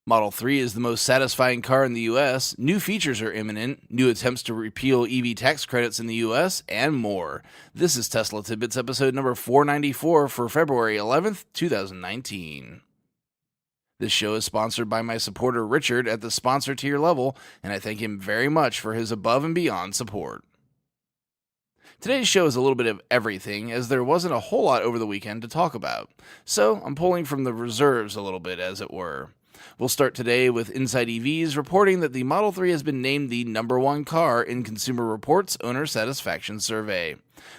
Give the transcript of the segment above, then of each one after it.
Model 3 is the most satisfying car in the US, new features are imminent, new attempts to repeal EV tax credits in the US, and more. This is Tesla Tidbits episode number 494 for February 11th, 2019. This show is sponsored by my supporter Richard at the sponsor tier level, and I thank him very much for his above and beyond support. Today's show is a little bit of everything, as there wasn't a whole lot over the weekend to talk about, so I'm pulling from the reserves a little bit, as it were. We'll start today with Inside EVs reporting that the Model 3 has been named the #1 car in Consumer Reports' Owner Satisfaction Survey.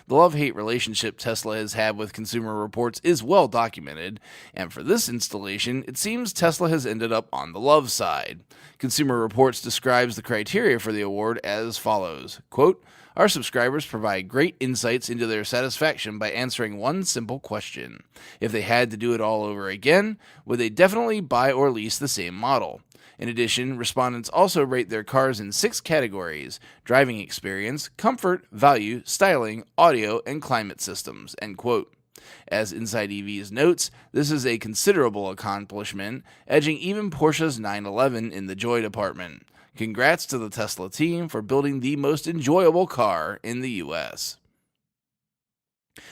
The love-hate relationship Tesla has had with Consumer Reports is well documented, and for this installation, it seems Tesla has ended up on the love side. Consumer Reports describes the criteria for the award as follows, quote, "Our subscribers provide great insights into their satisfaction by answering one simple question. If they had to do it all over again, would they definitely buy or lease the same model?" In addition, respondents also rate their cars in 6 categories: driving experience, comfort, value, styling, audio, and climate systems, end quote. As Inside EVs notes, this is a considerable accomplishment, edging even Porsche's 911 in the joy department. Congrats to the Tesla team for building the most enjoyable car in the US.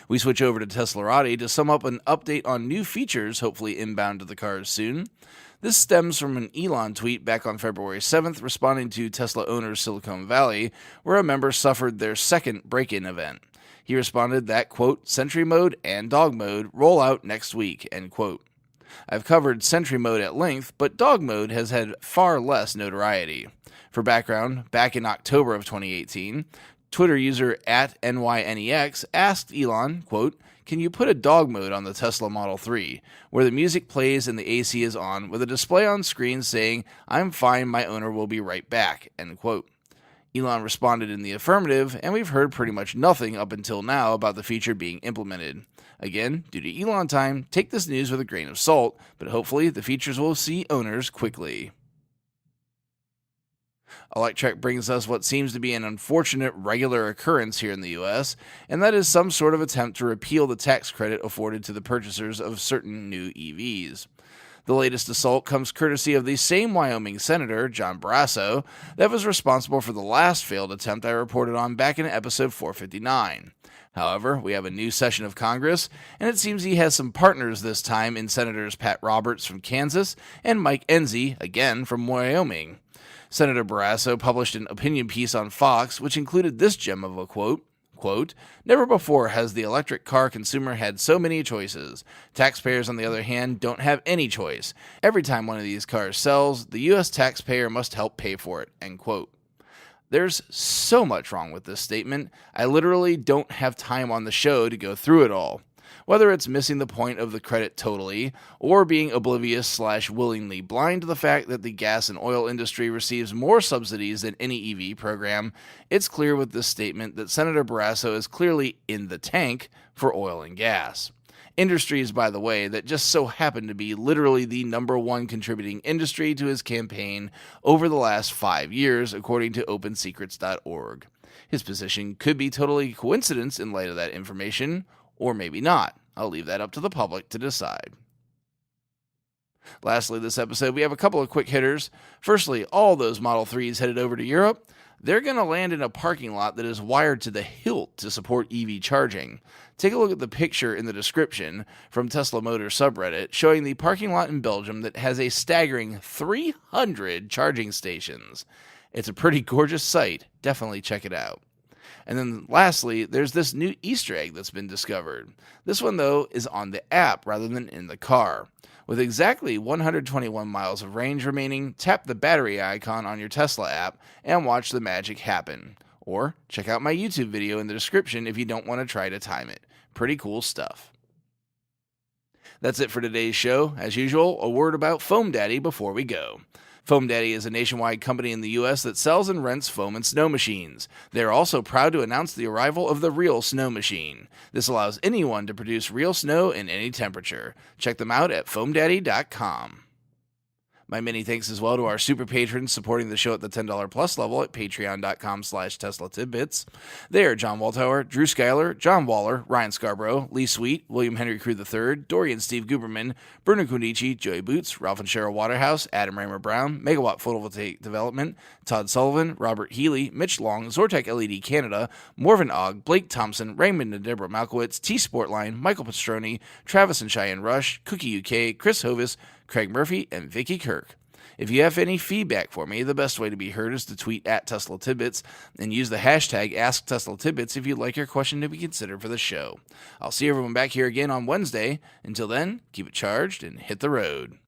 We switch over to Teslarati to sum up an update on new features hopefully inbound to the cars soon. This stems from an Elon tweet back on February 7th responding to Tesla owners Silicon Valley, where a member suffered their second break-in event. He responded that, quote, "Sentry mode and dog mode roll out next week," end quote. I've covered Sentry mode at length, but dog mode has had far less notoriety. For background, back in October of 2018, Twitter user @NYNEX asked Elon, quote, "Can you put a dog mode on the Tesla Model 3, where the music plays and the AC is on, with a display on screen saying, 'I'm fine, my owner will be right back,' end quote." Elon responded in the affirmative, and we've heard pretty much nothing up until now about the feature being implemented. Again, due to Elon time, take this news with a grain of salt, but hopefully the features will see owners quickly. Electrek brings us what seems to be an unfortunate regular occurrence here in the US, and that is some sort of attempt to repeal the tax credit afforded to the purchasers of certain new EVs. The latest assault comes courtesy of the same Wyoming Senator, John Barrasso, that was responsible for the last failed attempt I reported on back in episode 459. However, we have a new session of Congress, and it seems he has some partners this time in Senators Pat Roberts from Kansas and Mike Enzi, again from Wyoming. Senator Barrasso published an opinion piece on Fox, which included this gem of a quote, "Never before has the electric car consumer had so many choices. Taxpayers, on the other hand, don't have any choice. Every time one of these cars sells, the U.S. taxpayer must help pay for it," end quote. There's so much wrong with this statement, I literally don't have time on the show to go through it all. Whether it's missing the point of the credit totally, or being oblivious/willingly blind to the fact that the gas and oil industry receives more subsidies than any EV program, it's clear with this statement that Senator Barrasso is clearly in the tank for oil and gas. Industries, by the way, that just so happen to be literally the #1 contributing industry to his campaign over the last 5 years, according to OpenSecrets.org. His position could be totally coincidence in light of that information, or maybe not. I'll leave that up to the public to decide. Lastly, this episode, we have a couple of quick hitters. Firstly, all those Model 3s headed over to Europe, they're going to land in a parking lot that is wired to the hilt to support EV charging. Take a look at the picture in the description from Tesla Motor subreddit showing the parking lot in Belgium that has a staggering 300 charging stations. It's a pretty gorgeous sight. Definitely check it out. And then lastly, there's this new Easter egg that's been discovered. This one, though, is on the app rather than in the car. With exactly 121 miles of range remaining, tap the battery icon on your Tesla app and watch the magic happen. Or check out my YouTube video in the description if you don't want to try to time it. Pretty cool stuff. That's it for today's show. As usual, a word about Foam Daddy before we go. Foam Daddy is a nationwide company in the U.S. that sells and rents foam and snow machines. They are also proud to announce the arrival of the Real Snow Machine. This allows anyone to produce real snow in any temperature. Check them out at foamdaddy.com. My many thanks as well to our super patrons supporting the show at the $10 plus level at patreon.com/Tesla Tidbits. They are John Waltauer, Drew Schuyler, John Waller, Ryan Scarborough, Lee Sweet, William Henry Crew III, Dorian Steve Guberman, Bruno Kundichi, Joey Boots, Ralph and Cheryl Waterhouse, Adam Raymer Brown, Megawatt Photovoltaic Development, Todd Sullivan, Robert Healy, Mitch Long, Zortec LED Canada, Morven Ogg, Blake Thompson, Raymond and Deborah Malkowitz, T Sportline, Michael Pastroni, Travis and Cheyenne Rush, Cookie UK, Chris Hovis, Craig Murphy, and Vicky Kirk. If you have any feedback for me, the best way to be heard is to tweet at Tesla Tidbits and use the hashtag AskTeslaTidbits if you'd like your question to be considered for the show. I'll see everyone back here again on Wednesday. Until then, keep it charged and hit the road.